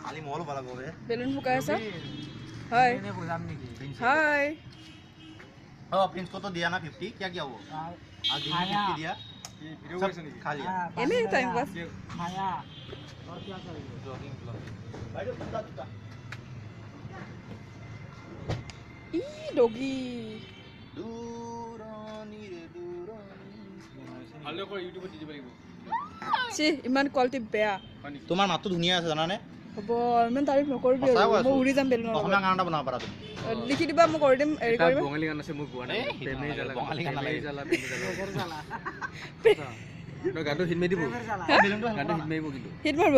খালি মল বালা গবে বেলুন ফুকাই আছা হাই এনে বুজাম নেকি হাই ও প্রিন্স কত দিয়া না 50 क्या क्या वो आज दिन 50 दिया ये वीडियो कैसे नहीं खा लिया এনে টাইম পাস खाया और क्या करेंगे जॉगिंग ब्लॉग भाई जूता जूता ই ডগি दूरानी रे दूरानी ভালো করে ইউটিউবত দি দিব লাগিব চি ইমান কোৱালিটি বেয়া তোমাৰ মাতটো ধুনীয়া আছে জানানে হ'ব ইমান তাৰিফ নকৰিবি মই উৰি যাম বেলুনৰ অসমীয়া গান এটা বনাব পাৰা তুমি লিখি দিবা মই কৰি দিম এৰি কৰিবা বঙালী গান আছে মই গোৱা নাই প্ৰেমে জালা বঙালী গান প্ৰেমে জালা ন গানটো হিট মাৰি দিব গানটো হিট মাৰিব কিন্তু হিট মাৰিব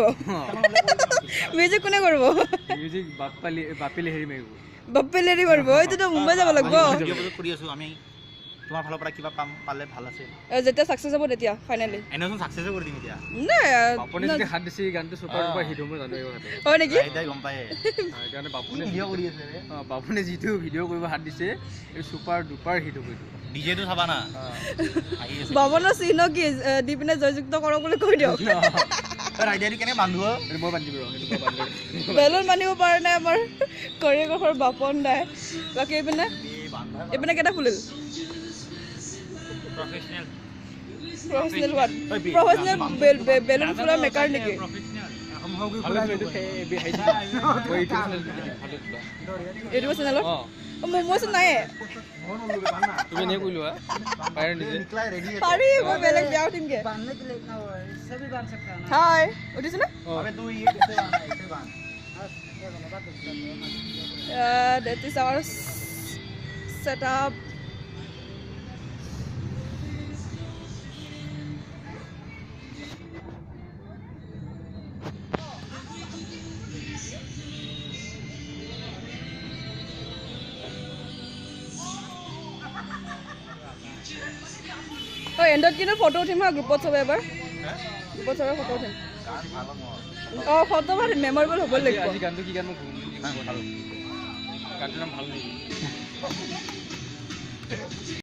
মিউজিক কোনে কৰিব মিউজিক বাপিলে হেৰি মাৰিব বাপ্পেলেৰি মাৰিব এইটোতো মুম্বাই যাব লাগিব কৰি আছো আমি তোমাৰ ফালৰ পৰা কিবা পাম পালে ভাল আছে যেতিয়া সাকসেস হ'ব তেতিয়া ফাইনালি এনেচোন সাকসেস কৰি দিম এতিয়া বাপুনে যদি হাত দিছি গানটো সুপাৰ ডুপাৰ হিট হ'ব জানো এই কথা হয় নেকি আইতাই গম পায় সেইকাৰণে বাপুনে ভিডিঅ' কৰি আছে ৰে বাপুনে যিটো ভিডিঅ' কৰিব হাত দিছে এই সুপাৰ ডুপাৰ হিট হ'ব এইটো ডিজেটো চাবা না আহি আছে বাবনৰ চিহ্ন কি দি পিনে জয়যুক্ত কৰক বুলি কৈ দিয়ক ৰাইডাৰি কেনে বান্ধু মই বান্ধিব ৰ সেইটো মই বান্ধিব বেলুন মানিব পৰা নাই আমাৰ কৰিয়েগ্ৰাফাৰ বাপন দাই বাকী এইপিনে কেইটা খুলিল প্ৰফেশনাল ওৱান প্ৰফেশনেল বেলুন ফুলা মেকাৰ নেকি ইউটিউব চেনেলত মোৰ চেনেল নাই তুমি এনে কৈ লোৱা পাৰে নিজে পাৰি মই বেলেগ বেয়া উঠিমগে হাই উঠিছে নে that is our setup oh endot কিন্তু ফটো উঠিম হা গ্ৰুপত সবে এবাৰ গ্ৰুপত সবে ফটো উঠিম oh ফটো মানে মেমৰেবল হ'ব লাগিব আজি গানটো কি গান মই ভাল গানটোৰ নাম ভাল নেকি